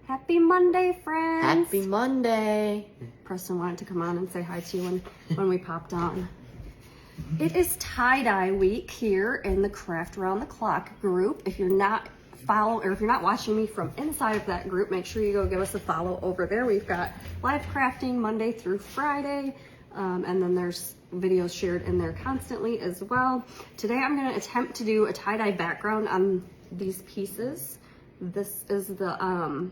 Happy Monday, friends. Happy Monday. Preston wanted to come on and say hi to you when we popped on. It is tie-dye week here in the Craft Around the Clock group. If you're not watching me from inside of that group, make sure you go give us a follow over there. We've got live crafting Monday through Friday, and then there's videos shared in there constantly as well. Today I'm going to attempt to do a tie-dye background on these pieces. This is the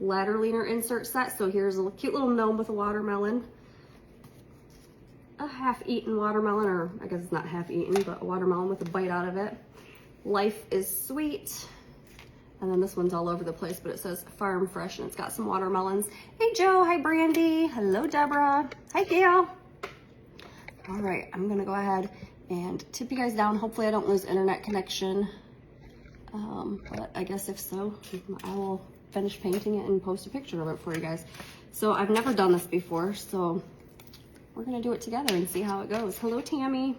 ladder leaner insert set. So here's a cute little gnome with a watermelon, a half-eaten watermelon, or I guess it's not half-eaten, but a watermelon with a bite out of it. Life is sweet. And then this one's all over the place, but it says farm fresh and it's got some watermelons. Hey Joe, hi Brandy, hello Deborah, hi Gail. All right, I'm gonna go ahead and tip you guys down. Hopefully I don't lose internet connection. But I guess if so, I will finish painting it and post a picture of it for you guys. So I've never done this before, so we're gonna do it together and see how it goes. Hello Tammy.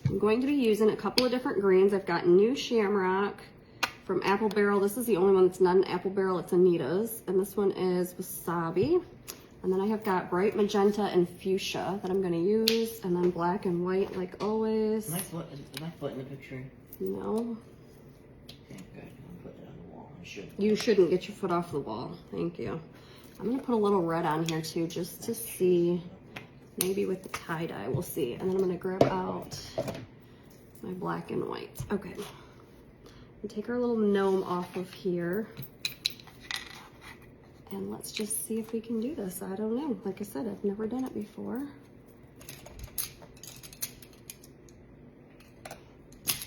I'm going to be using a couple of different greens. I've got New Shamrock from Apple Barrel. This is the only one that's not an Apple Barrel, it's Anita's. And this one is Wasabi. And then I have got Bright Magenta and Fuchsia that I'm gonna use. And then black and white like always. Is my foot in the picture? No. Okay, good. I'm putting it on the wall. I should. You shouldn't get your foot off the wall. Thank you. I'm gonna put a little red on here too, just to see. Maybe with the tie-dye, we'll see. And then I'm gonna grab out my black and white. Okay. And take our little gnome off of here. And let's just see if we can do this. I don't know. Like I said, I've never done it before.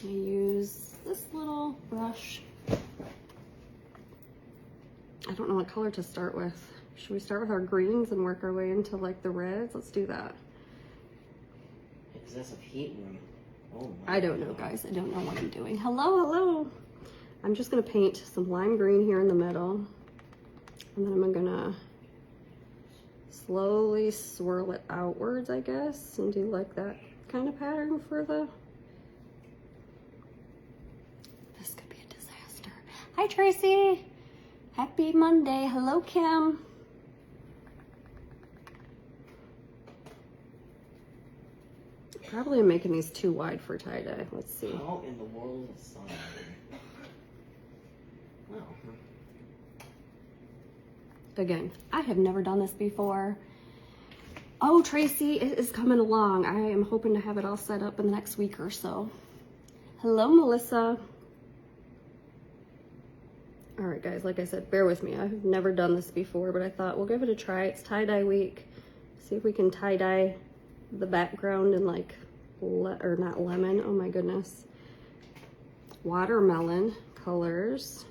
I use this little brush. I don't know what color to start with. Should we start with our greens and work our way into like the reds? Let's do that. Excessive heat room. Oh my I don't know, guys. I don't know what I'm doing. Hello, hello. I'm just gonna paint some lime green here in the middle. And then I'm gonna slowly swirl it outwards, I guess, and do like that kind of pattern for the... This could be a disaster. Hi, Tracy. Happy Monday. Hello, Kim. Probably I'm making these too wide for tie-dye. Let's see. How in the world is sun? Wow. Again, I have never done this before. Oh, Tracy, it is coming along. I am hoping to have it all set up in the next week or so. Hello, Melissa. All right, guys, like I said, bear with me. I've never done this before, but I thought we'll give it a try. It's tie-dye week. See if we can tie-dye the background in like, or not lemon, oh my goodness. Watermelon colors.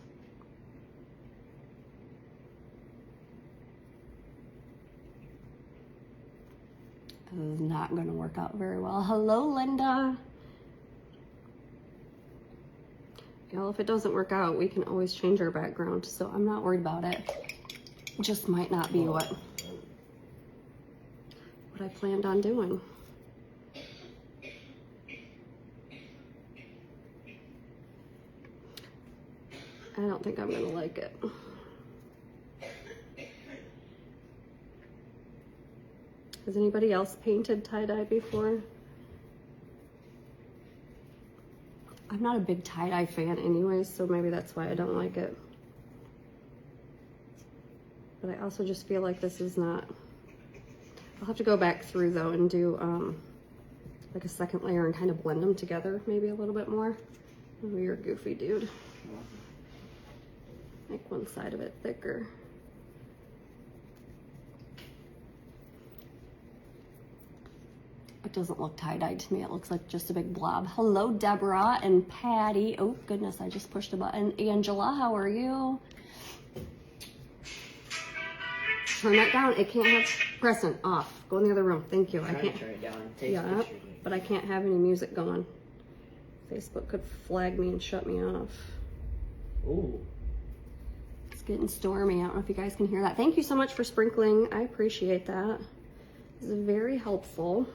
This is not gonna work out very well. Hello, Linda. Y'all, if it doesn't work out, we can always change our background, so I'm not worried about it. It just might not be what I planned on doing. I don't think I'm gonna like it. Has anybody else painted tie-dye before? I'm not a big tie-dye fan anyways, so maybe that's why I don't like it. But I also just feel like this is not... I'll have to go back through though and do like a second layer and kind of blend them together maybe a little bit more. Oh, you're a goofy dude. Make one side of it thicker. It doesn't look tie-dyed to me. It looks like just a big blob. Hello, Deborah and Patty. Oh goodness, I just pushed a button. Angela, how are you? Turn that down. It can't have Preston off. Go in the other room. Thank you. I can't turn it down. Take yeah, but I can't have any music going. Facebook could flag me and shut me off. Ooh. It's getting stormy. I don't know if you guys can hear that. Thank you so much for sprinkling. I appreciate that. This is very helpful.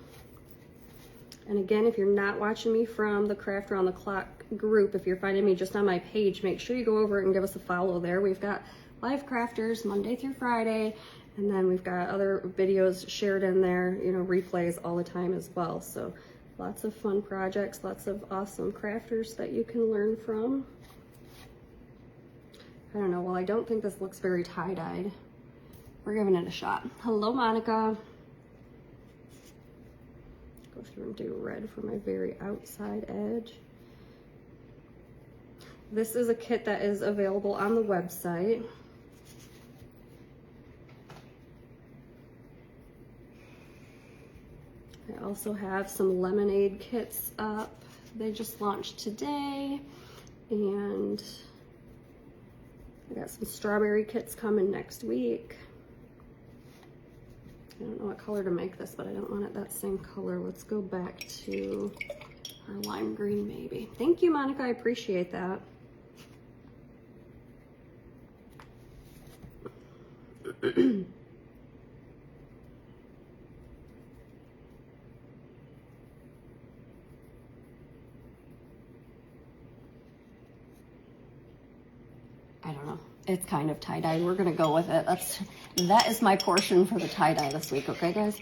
And again, if you're not watching me from the Craft Around the Clock group. If you're finding me just on my page, make sure you go over and give us a follow there. We've got live crafters Monday through Friday, and then we've got other videos shared in there, you know, replays all the time as well. So lots of fun projects, lots of awesome crafters that you can learn from. I don't know, well, I don't think this looks very tie-dyed. We're giving it a shot. Hello, Monica. Go through and do red for my very outside edge. This is a kit that is available on the website. I also have some lemonade kits up. They just launched today, and I got some strawberry kits coming next week. I don't know what color to make this, but I don't want it that same color. Let's go back to our lime green maybe. Thank you, Monica, I appreciate that. I don't know. It's kind of tie-dye. We're gonna go with it. That is my portion for the tie-dye this week, okay guys?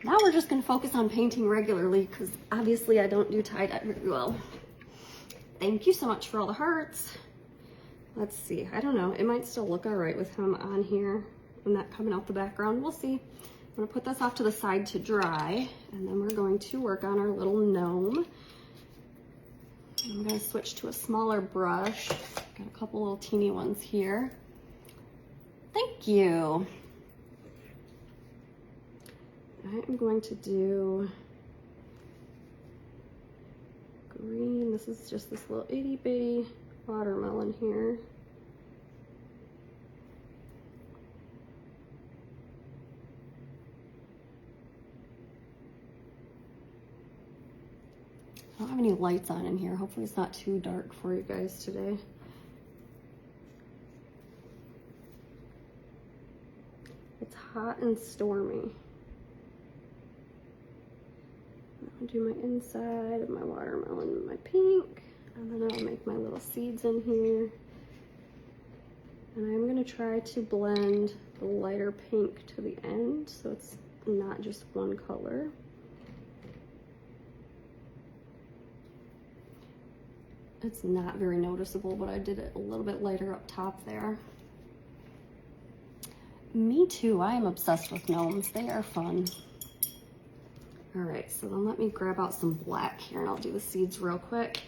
Now we're just gonna focus on painting regularly because obviously I don't do tie-dye very well. Thank you so much for all the hearts. Let's see, I don't know. It might still look all right with him on here and that coming out the background. We'll see. I'm gonna put this off to the side to dry, and then we're going to work on our little gnome. I'm gonna switch to a smaller brush. Got a couple little teeny ones here. Thank you. I am going to do green. This is just this little itty bitty watermelon here. I don't have any lights on in here. Hopefully it's not too dark for you guys today. It's hot and stormy. I'll do my inside of my watermelon with my pink, and then I'll make my little seeds in here. And I'm gonna try to blend the lighter pink to the end so it's not just one color. It's not very noticeable, but I did it a little bit lighter up top there. Me too, I am obsessed with gnomes. They are fun. All right, so then let me grab out some black here and I'll do the seeds real quick.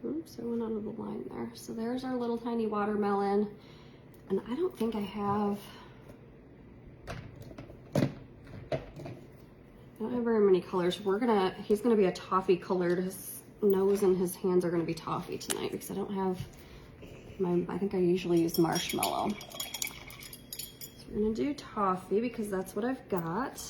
Oops, I went out of the line there. So there's our little tiny watermelon. And I don't think I have very many colors. He's gonna be a toffee colored. His nose and his hands are gonna be toffee tonight because I don't have I think I usually use marshmallow. So we're gonna do toffee because that's what I've got.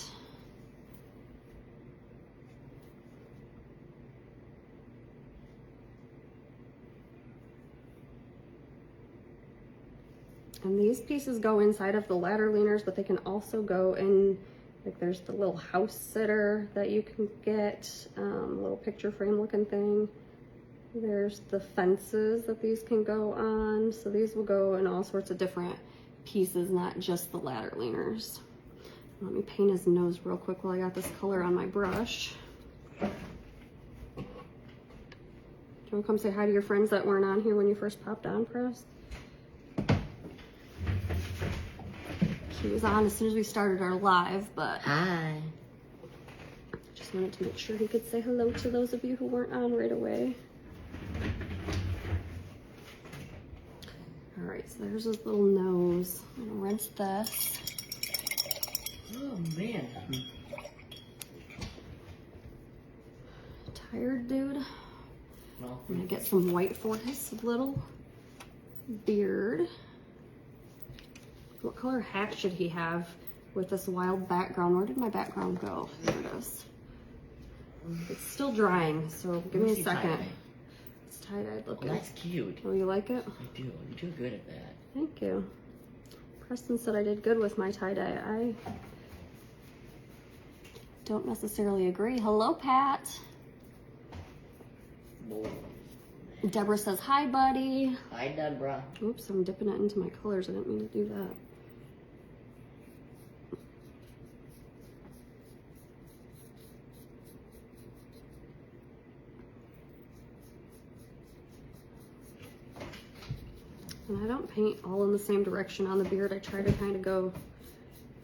And these pieces go inside of the ladder leaners, but they can also go in, like there's the little house sitter that you can get, a little picture frame looking thing. There's the fences that these can go on. So these will go in all sorts of different pieces, not just the ladder leaners. Let me paint his nose real quick while I got this color on my brush. Do you want to come say hi to your friends that weren't on here when you first popped on, Press? He was on as soon as we started our live, but Hi. just wanted to make sure he could say hello to those of you who weren't on right away. All right, so there's his little nose. I'm gonna rinse this. Oh man. Tired dude. Well, I'm gonna get some white for his little beard. What color hat should he have with this wild background? Where did my background go? There it is. It's still drying, so give me a See second. tie-dye. It's tie-dyed Oh, looking. that's cute. Oh, you like it? I do. You do good at that. Thank you. Preston said I did good with my tie-dye. I don't necessarily agree. Hello, Pat. Boy. Deborah says, hi, buddy. Hi, Deborah. Oops, I'm dipping it into my colors. I didn't mean to do that. And I don't paint all in the same direction on the beard. I try to kind of go,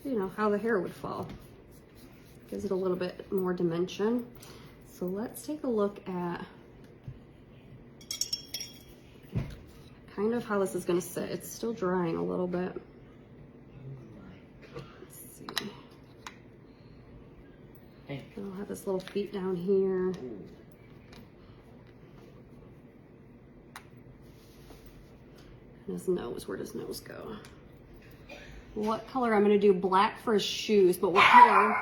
you know, how the hair would fall. Gives it a little bit more dimension. So let's take a look at kind of how this is going to sit. It's still drying a little bit. Let's see. Hey. And I'll have this little feet down here. Ooh. And his nose, where does nose go? What color? I'm gonna do black for his shoes, but what color?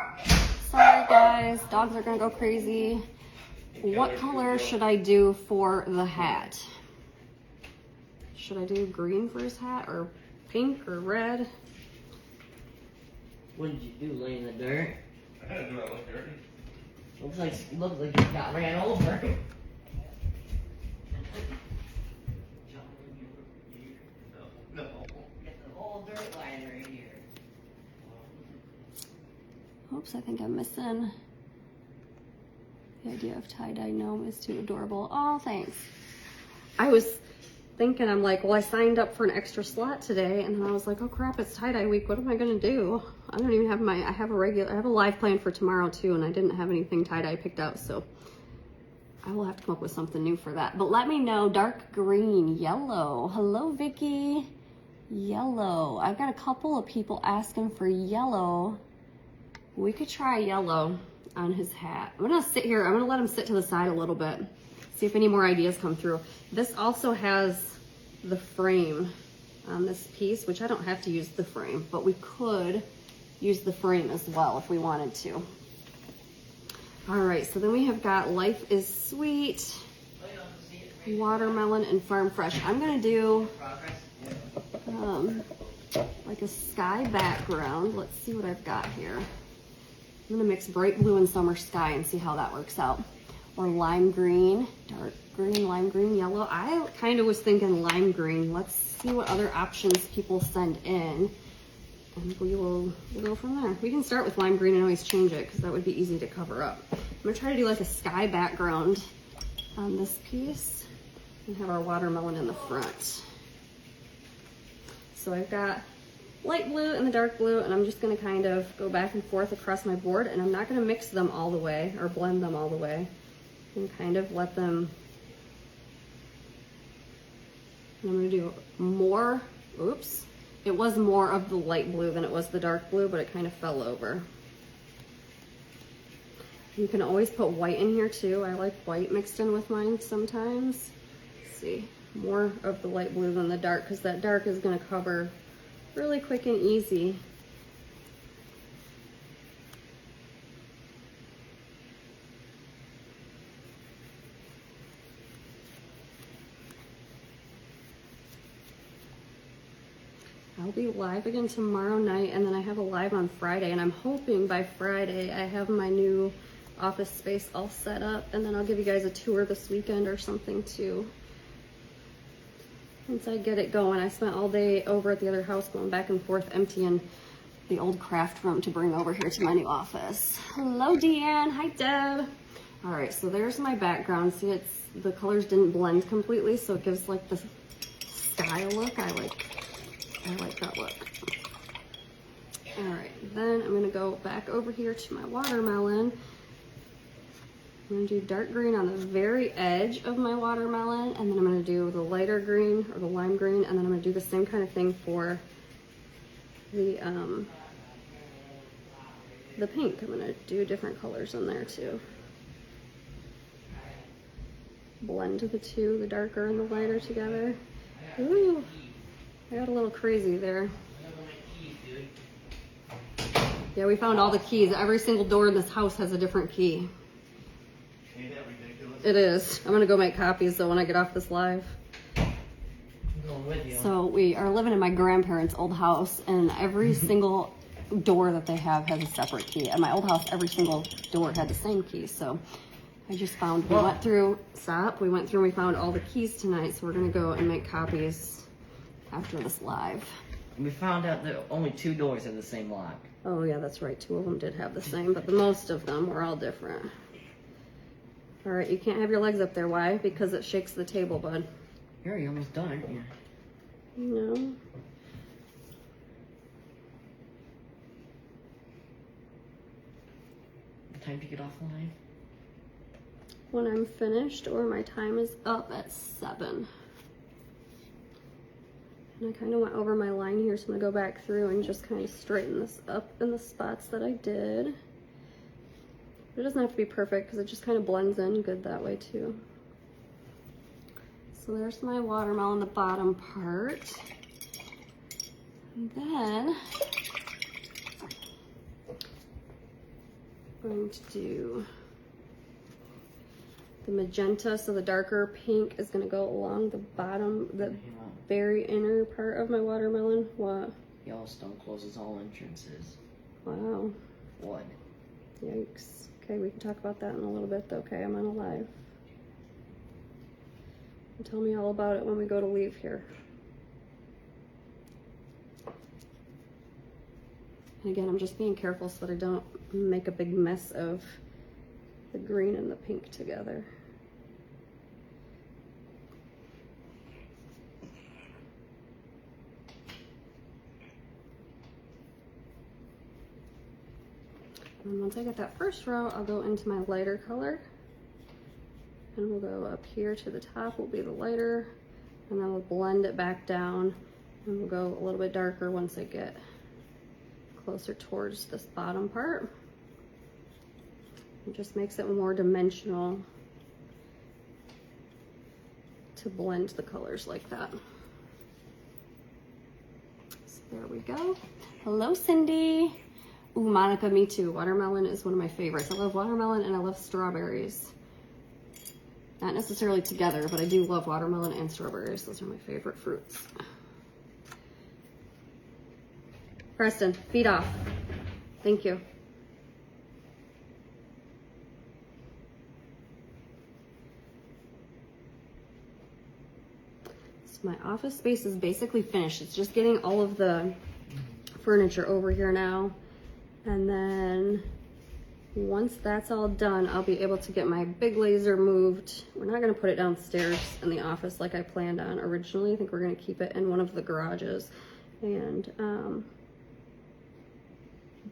Sorry guys, dogs are gonna go crazy. What color should I do for the hat? Should I do green for his hat, or pink, or red? What did you do? Lay in the dirt? I had to do that look dirty. Looks like you got ran over. No. Get the whole dirt line right here. Oops, I think I'm missing. The idea of tie-dye gnome is too adorable. Oh, thanks. I was thinking, I'm like, well, I signed up for an extra slot today, and then I was like, oh crap, it's tie-dye week. What am I gonna do? I don't even have I have a live plan for tomorrow too, and I didn't have anything tie-dye picked out, so I will have to come up with something new for that. But let me know, dark green, yellow. Hello, Vicky. Yellow. I've got a couple of people asking for yellow. We could try yellow on his hat. I'm gonna sit here, I'm gonna let him sit to the side a little bit. See if any more ideas come through. This also has the frame on this piece, which I don't have to use the frame, but we could use the frame as well if we wanted to. All right, so then we have got Life is Sweet, Watermelon, and Farm Fresh. I'm gonna do like a sky background. Let's see what I've got here. I'm gonna mix bright blue and summer sky and see how that works out. Or lime green, dark green, lime green, yellow. I kind of was thinking lime green. Let's see what other options people send in. And we'll go from there. We can start with lime green and always change it because that would be easy to cover up. I'm gonna try to do like a sky background on this piece and have our watermelon in the front. So I've got light blue and the dark blue, and I'm just gonna kind of go back and forth across my board, and I'm not gonna mix them all the way or blend them all the way. And kind of let them, and I'm gonna do more, oops. It was more of the light blue than it was the dark blue, but it kind of fell over. You can always put white in here too. I like white mixed in with mine sometimes. Let's see, more of the light blue than the dark, because that dark is gonna cover really quick and easy. I'll be live again tomorrow night, and then I have a live on Friday, and I'm hoping by Friday I have my new office space all set up, and then I'll give you guys a tour this weekend or something too. Once I get it going, I spent all day over at the other house going back and forth emptying the old craft room to bring over here to my new office. Hello, Deanne. Hi, Deb. All right, so there's my background. See, the colors didn't blend completely, so it gives like the sky look. I like that look. All right, then I'm gonna go back over here to my watermelon. I'm gonna do dark green on the very edge of my watermelon, and then I'm gonna do the lighter green or the lime green, and then I'm gonna do the same kind of thing for the pink. I'm gonna do different colors in there too. Blend the two, the darker and the lighter together. Ooh. I got a little crazy there. Yeah, we found all the keys. Every single door in this house has a different key. It is. I'm gonna go make copies though when I get off this live. I'm going with you. So we are living in my grandparents' old house, and every single door that they have has a separate key. At my old house, every single door had the same key. So I just found, we went through and we found all the keys tonight. So we're gonna go and make copies after this live. We found out that only 2 doors have the same lock. Oh yeah, that's right. 2 of them did have the same, but the most of them were all different. All right, you can't have your legs up there. Why? Because it shakes the table, bud. You're almost done, aren't you? No. Time to get offline. When I'm finished or my time is up at 7. And I kind of went over my line here, so I'm gonna go back through and just kind of straighten this up in the spots that I did. It doesn't have to be perfect because it just kind of blends in good that way too. So there's my watermelon, the bottom part. And then I'm going to do the magenta, so the darker pink is gonna go along the bottom, the very inner part of my watermelon. What? Yellowstone closes all entrances. Wow. What? Yikes. Okay, we can talk about that in a little bit though. Okay, I'm on a live. And tell me all about it when we go to leave here. And again, I'm just being careful so that I don't make a big mess of the green and the pink together. And once I get that first row, I'll go into my lighter color. And we'll go up here to the top will be the lighter. And then we'll blend it back down. And we'll go a little bit darker once I get closer towards this bottom part. It just makes it more dimensional to blend the colors like that. So there we go. Hello, Cindy. Ooh, Monica, me too. Watermelon is one of my favorites. I love watermelon and I love strawberries. Not necessarily together, but I do love watermelon and strawberries. Those are my favorite fruits. Preston, feet off. Thank you. So my office space is basically finished. It's just getting all of the furniture over here now. And then once that's all done, I'll be able to get my big laser moved. We're not gonna put it downstairs in the office like I planned on originally. I think we're gonna keep it in one of the garages. And,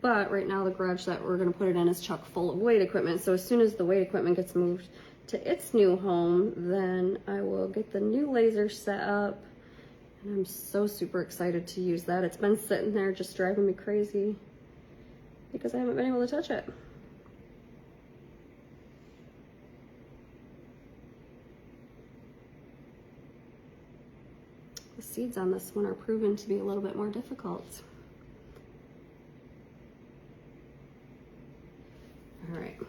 but right now the garage that we're gonna put it in is chock full of weight equipment. So as soon as the weight equipment gets moved to its new home, then I will get the new laser set up. And I'm so super excited to use that. It's been sitting there just driving me crazy because I haven't been able to touch it. The seeds on this one are proven to be a little bit more difficult. All right.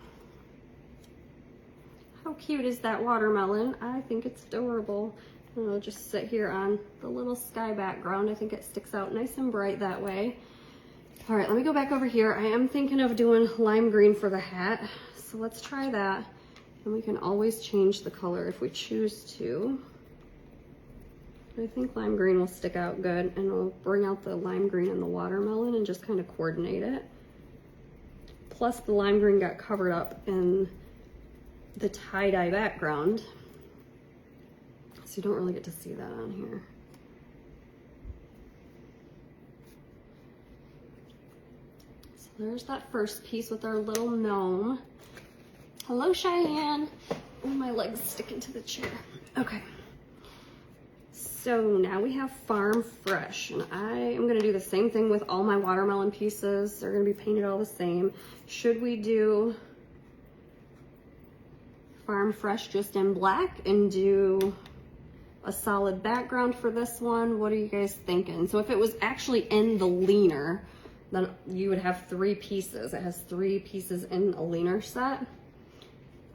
How cute is that watermelon? I think it's adorable. And it'll just sit here on the little sky background. I think it sticks out nice and bright that way. All right, let me go back over here. I am thinking of doing lime green for the hat. So let's try that. And we can always change the color if we choose to. I think lime green will stick out good, and we'll bring out the lime green and the watermelon and just kind of coordinate it. Plus the lime green got covered up in the tie-dye background, so you don't really get to see that on here. So there's that first piece with our little gnome. Hello, Cheyenne. Oh, my leg's sticking to the chair. Okay. So now we have Farm Fresh, and I am gonna do the same thing with all my watermelon pieces. They're gonna be painted all the same. Should we do Farm Fresh just in black and do a solid background for this one? What are you guys thinking? So if it was actually in the leaner, then you would have 3 pieces. It has 3 pieces in a leaner set.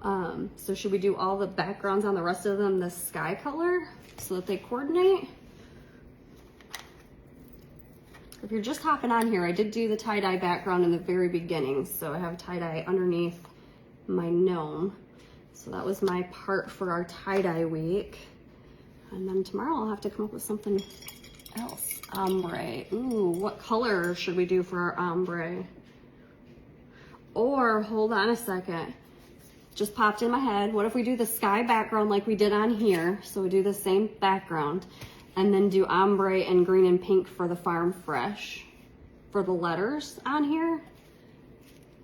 So should we do all the backgrounds on the rest of them the sky color so that they coordinate? If you're just hopping on here, I did do the tie-dye background in the very beginning. So I have tie-dye underneath my gnome. So that was my part for our tie-dye week. And then tomorrow I'll have to come up with something else. Ombre. Ooh, what color should we do for our ombre? Or, hold on a second. Just popped in my head. What if we do the sky background like we did on here? So we do the same background. And then do ombre and green and pink for the Farm Fresh. For the letters on here.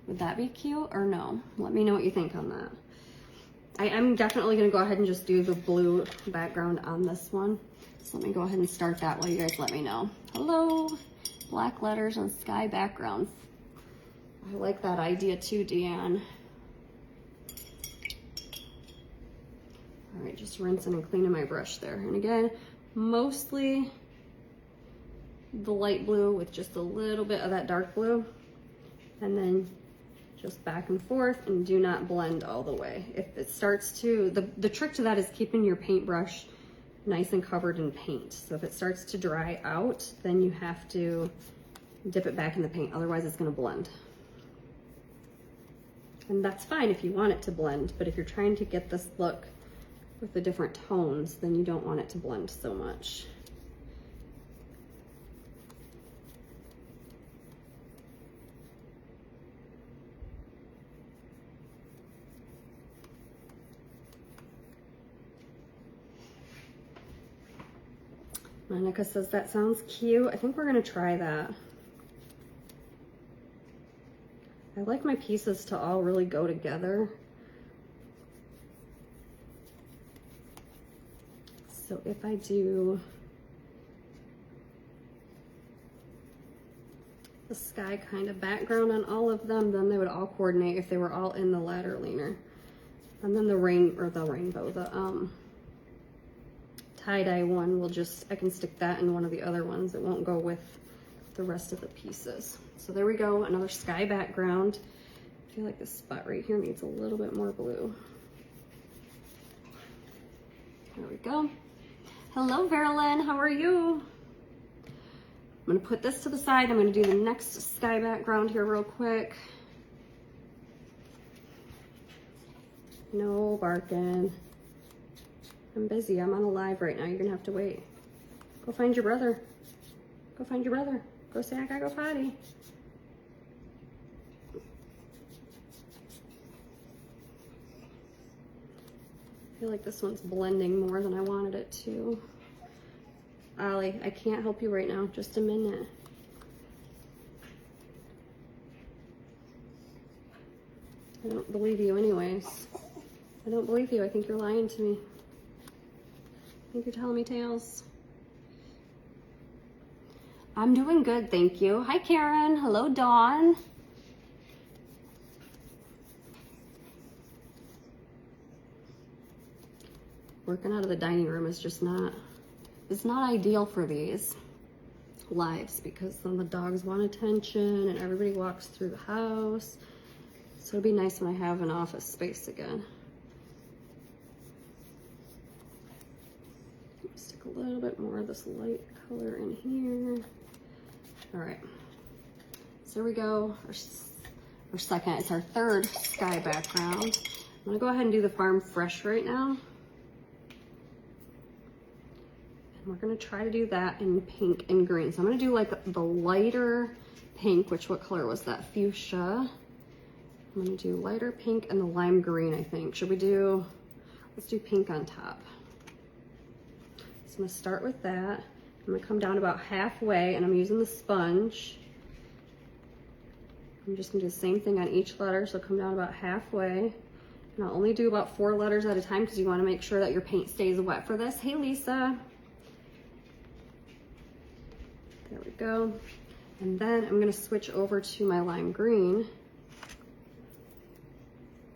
Would that be cute or no? Let me know what you think on that. I am definitely going to go ahead and just do the blue background on this one. So let me go ahead and start that while you guys let me know. Hello, black letters on sky background. I like that idea too, Deanne. All right, just rinsing and cleaning my brush there. And again, mostly the light blue with just a little bit of that dark blue. And then just back and forth, and do not blend all the way. If it starts to, the trick to that is keeping your paintbrush nice and covered in paint. So if it starts to dry out, then you have to dip it back in the paint, otherwise it's gonna blend. And that's fine if you want it to blend, but if you're trying to get this look with the different tones, then you don't want it to blend so much. Monica says that sounds cute. I think we're gonna try that. I like my pieces to all really go together. So if I do the sky kind of background on all of them, then they would all coordinate if they were all in the ladder leaner. And then the rainbow, the tie-dye one will just, I can stick that in one of the other ones. It won't go with the rest of the pieces. So there we go, another sky background. I feel like this spot right here needs a little bit more blue. There we go. Hello, Verilyn, how are you? I'm gonna put this to the side. I'm gonna do the next sky background here real quick. No barking. I'm busy, I'm on a live right now. You're gonna have to wait. Go find your brother. Go find your brother. Go say, I gotta go potty. I feel like this one's blending more than I wanted it to. Ollie, I can't help you right now. Just a minute. I don't believe you anyways. I don't believe you. I think you're lying to me. I think you're telling me tales. I'm doing good, thank you. Hi, Karen. Hello, Dawn. Working out of the dining room is just not, it's not ideal for these lives because then the dogs want attention and everybody walks through the house. So it'd be nice when I have an office space again. Stick a little bit more of this light color in here. All right, so there we go. Our second, it's our third sky background. I'm gonna go ahead and do the Farm Fresh right now. And we're gonna try to do that in pink and green. So I'm gonna do like the lighter pink, which what color was that? Fuchsia. I'm gonna do lighter pink and the lime green, I think. Should we do, let's do pink on top. So I'm gonna start with that. I'm gonna come down about halfway and I'm using the sponge. I'm just gonna do the same thing on each letter. So come down about halfway. And I'll only do about 4 letters at a time because you wanna make sure that your paint stays wet for this. Hey, Lisa. There we go. And then I'm gonna switch over to my lime green.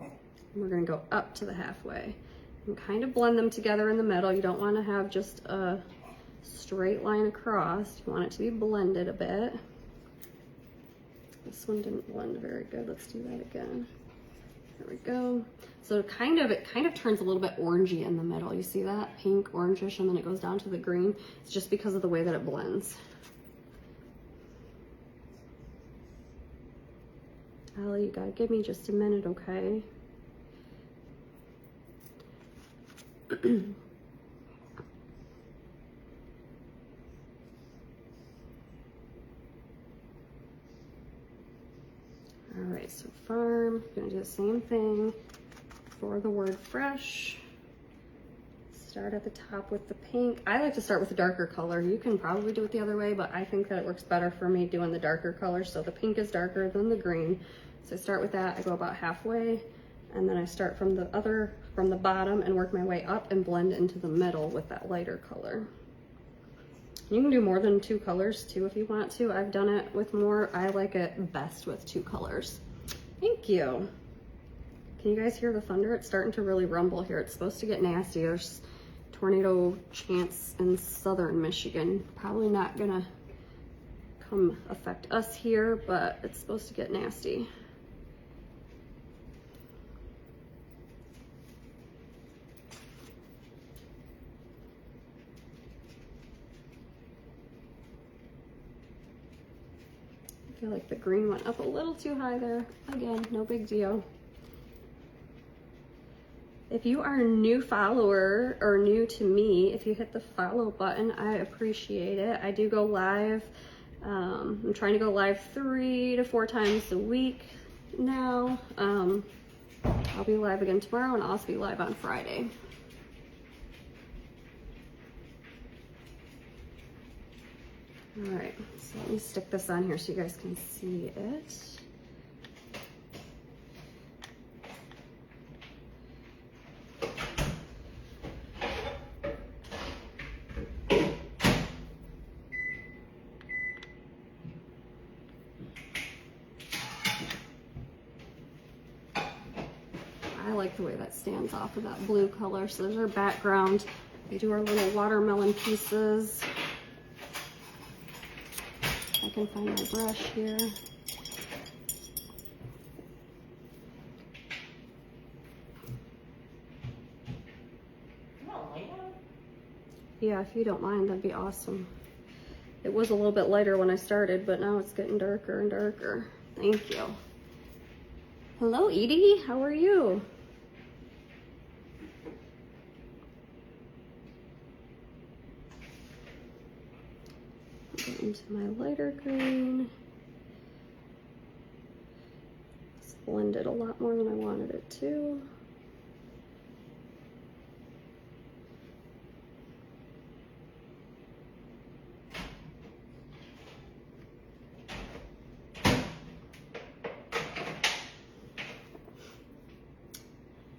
And we're gonna go up to the halfway and kind of blend them together in the middle. You don't wanna have just a straight line across. You want it to be blended a bit. This one didn't blend very good. Let's do that again. There we go. So it kind of turns a little bit orangey in the middle. You see that? Pink, orangish, and then it goes down to the green. It's just because of the way that it blends. Allie, you gotta give me just a minute, okay? All right, so farm, gonna do the same thing for the word fresh. Start at the top with the pink. I like to start with the darker color. You can probably do it the other way, but I think that it works better for me doing the darker color. So the pink is darker than the green. So I start with that, I go about halfway, and then I start from the bottom and work my way up and blend into the middle with that lighter color. You can do more than 2 colors too if you want to. I've done it with more. I like it best with 2 colors. Thank you. Can you guys hear the thunder? It's starting to really rumble here. It's supposed to get nasty. There's tornado chance in southern Michigan. Probably not gonna come affect us here, but it's supposed to get nasty. I feel like the green went up a little too high there. Again, no big deal. If you are a new follower or new to me, if you hit the follow button, I appreciate it. I do go live. I'm trying to go live 3 to 4 times a week now. I'll be live again tomorrow, and I'll also be live on Friday. All right, so let me stick this on here so you guys can see it. I like the way that stands off of that blue color. So there's our background. We do our little watermelon pieces. I can find my brush here. Yeah, if you don't mind, that'd be awesome. It was a little bit lighter when I started, but now it's getting darker and darker. Thank you. Hello, Edie. How are you? Get into my lighter green. It's blended a lot more than I wanted it to.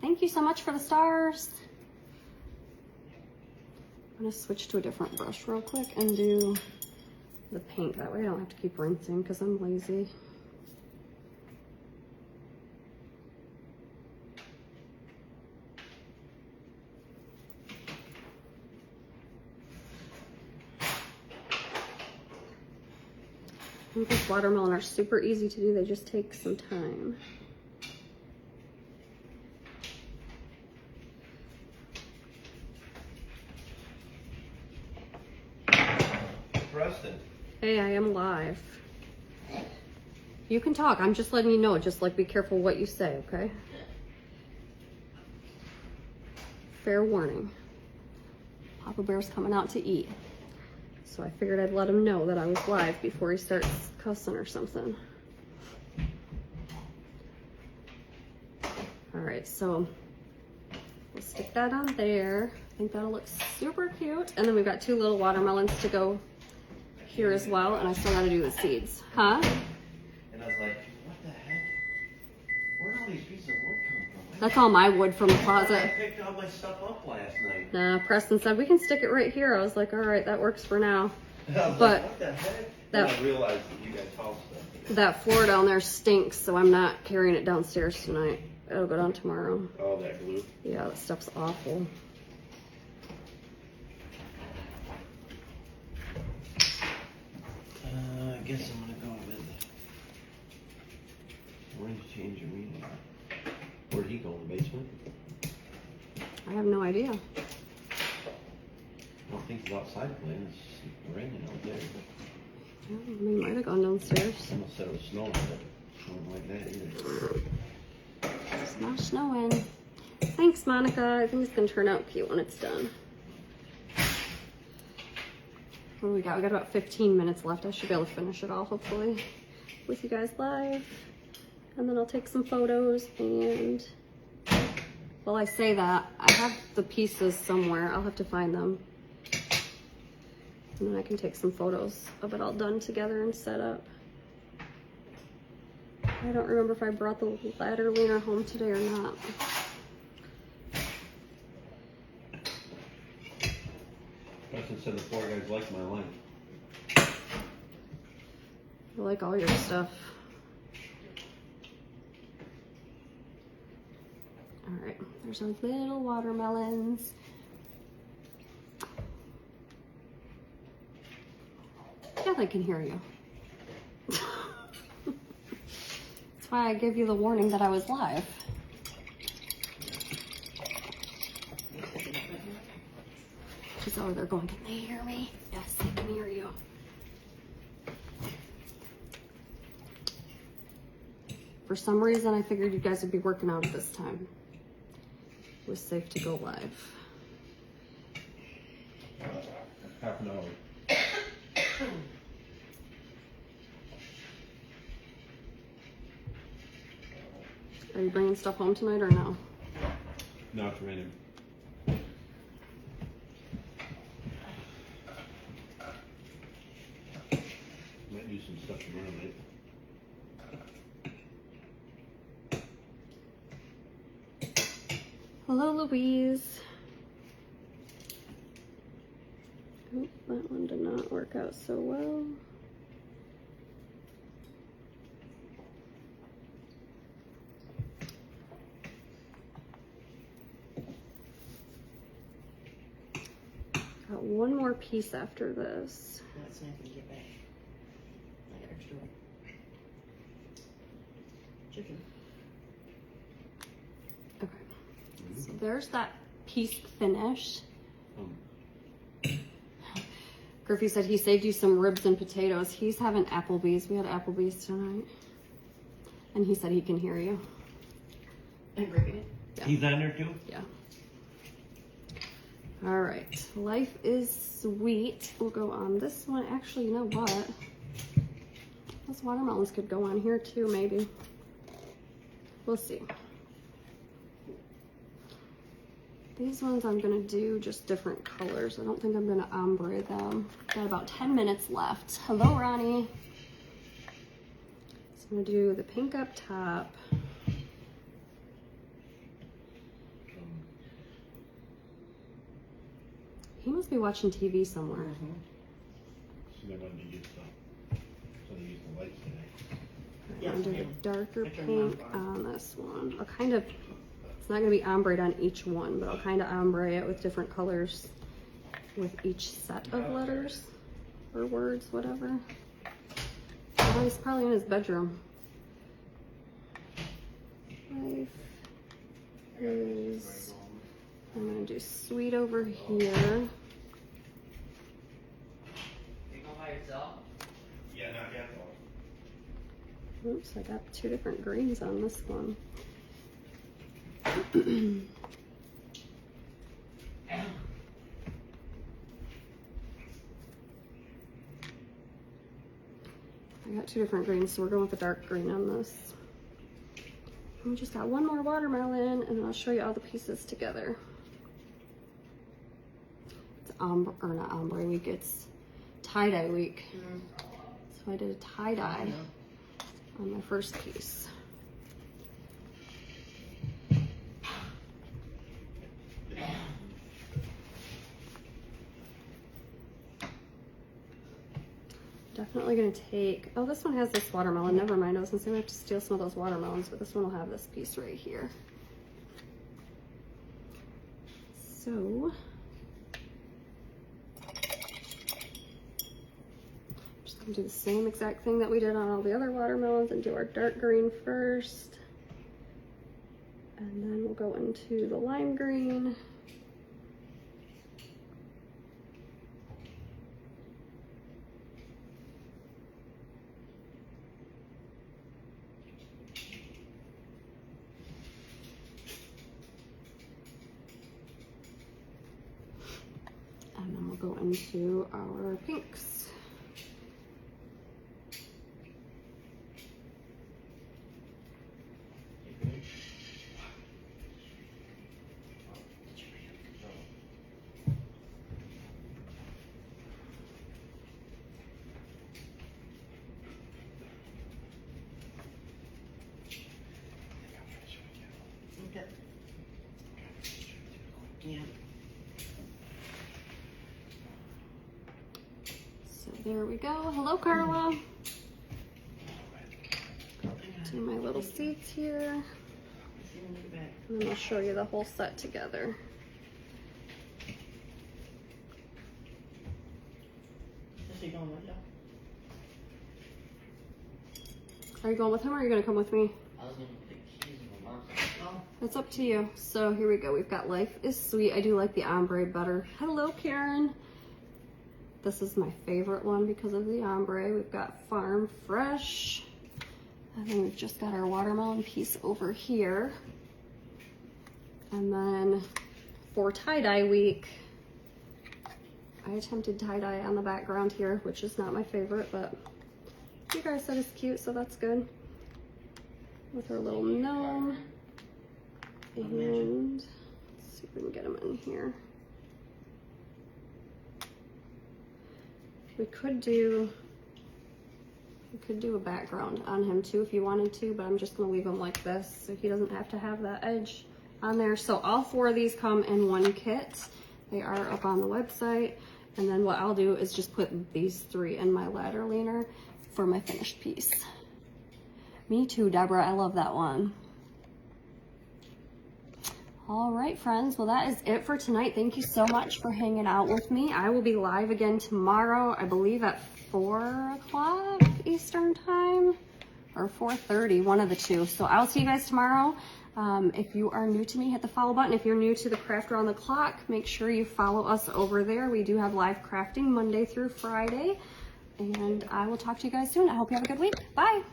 Thank you so much for the stars. I'm gonna switch to a different brush real quick and do the pink. That way I don't have to keep rinsing because I'm lazy. I think this watermelon are super easy to do. They just take some time. Preston. Hey, I am live. You can talk. I'm just letting you know. Just like be careful what you say, okay? Fair warning. Papa Bear's coming out to eat. So I figured I'd let him know that I was live before he starts cussing or something. All right, so we'll stick that on there. I think that'll look super cute. And then we've got 2 little watermelons to go here as well, and I still gotta do the seeds. Huh? And I was like, what the heck? Where'd all these pieces of wood come from? That's all my wood from the I closet. picked all my stuff up last night. Nah, Preston said we can stick it right here. I was like, all right, that works for now. I was But like, what the heck? that- Then I realized that you guys haul stuff. That floor down there stinks, so I'm not carrying it downstairs tonight. It'll go down tomorrow. Oh, that glue. Yeah, that stuff's awful. I guess I'm gonna go with. Where's change your meaning? have no idea. I don't think it's outside playing, it's raining out there. We might have gone downstairs. Someone said it was snowing, but it wasn't like that either. It's not snowing. Thanks, Monica. I think it's gonna turn out cute when it's done. What do we got? We got about 15 minutes left. I should be able to finish it all, hopefully, with you guys live. And then I'll take some photos and, well, I say that, I have the pieces somewhere. I'll have to find them. And then I can take some photos of it all done together and set up. I don't remember if I brought the ladder leaner home today or not. Justin said the four guys like my line. I like all your stuff. All right, there's our little watermelons. Yeah, they can hear you. That's why I gave you the warning that I was live. She's over there going, can they hear me? Yes, they can hear you. For some reason, I figured you guys would be working out at this time. It was safe to go live. Half an hour. Are you bringing stuff home tonight or no? No, it's raining. Might do some stuff tomorrow night. Hello, Louise. Oh, that one did not work out so well. Got one more piece after this. No, it's not gonna get back. I got extra. Chicken. Okay, so there's that piece finished. Griffey said he saved you some ribs and potatoes. He's having Applebee's. We had Applebee's tonight. And he said he can hear you. I'm breaking it. Yeah. He's on there too? Yeah. All right, life is sweet. We'll go on this one. Actually, you know what? Those watermelons could go on here too, maybe. We'll see. These ones I'm gonna do just different colors. I don't think I'm gonna ombre them. Got about 10 minutes left. Hello, Ronnie. So I'm gonna do the pink up top. He must be watching TV somewhere. So they wanted to use stuff. So they used the lights today. I'm gonna do the darker I turned pink mine on this one. I'll kind of, it's not gonna be ombre on each one, but I'll kind of ombre it with different colors with each set of letters or words, whatever. Oh, he's probably in his bedroom. Life is, I'm gonna do sweet over here. You go by yourself? Yeah, not yet though. Oops, I got two different greens on this one. I got two different greens, so we're going with the dark green on this. And we just got one more watermelon, and I'll show you all the pieces together. It's ombre, or not ombre week, it's tie-dye week. So I did a tie-dye on my first piece. Definitely gonna take, oh, this one has this watermelon. Never mind, I was gonna say we have to steal some of those watermelons, but this one will have this piece right here. So, just gonna do the same exact thing that we did on all the other watermelons and do our dark green first. And then we'll go into the lime green. go into our pinks. Okay. Yeah. So there we go. Hello, Carla. Do my little seats here, and then I'll show you the whole set together. Is he going with you? Are you going with him or are you gonna come with me? I was gonna put the keys in my mom's. Oh, It's up to you. So here we go. We've got Life is Sweet. I do like the ombre better. Hello, Karen. This is my favorite one because of the ombre. We've got Farm Fresh. And then we've just got our watermelon piece over here. And then for tie-dye week, I attempted tie-dye on the background here, which is not my favorite, but you guys said it's cute, so that's good. With her little gnome. And let's see if we can get them in here. We could do a background on him too if you wanted to, but I'm just gonna leave him like this so he doesn't have to have that edge on there. So all 4 of these come in one kit. They are up on the website. And then what I'll do is just put these 3 in my ladder leaner for my finished piece. Me too, Deborah, I love that one. All right, friends, well, that is it for tonight. Thank you so much for hanging out with me. I will be live again tomorrow, I believe at 4 o'clock Eastern time or 4:30, one of the two. So I'll see you guys tomorrow. If you are new to me, hit the follow button. If you're new to the Craft Around the Clock, make sure you follow us over there. We do have live crafting Monday through Friday. And I will talk to you guys soon. I hope you have a good week. Bye.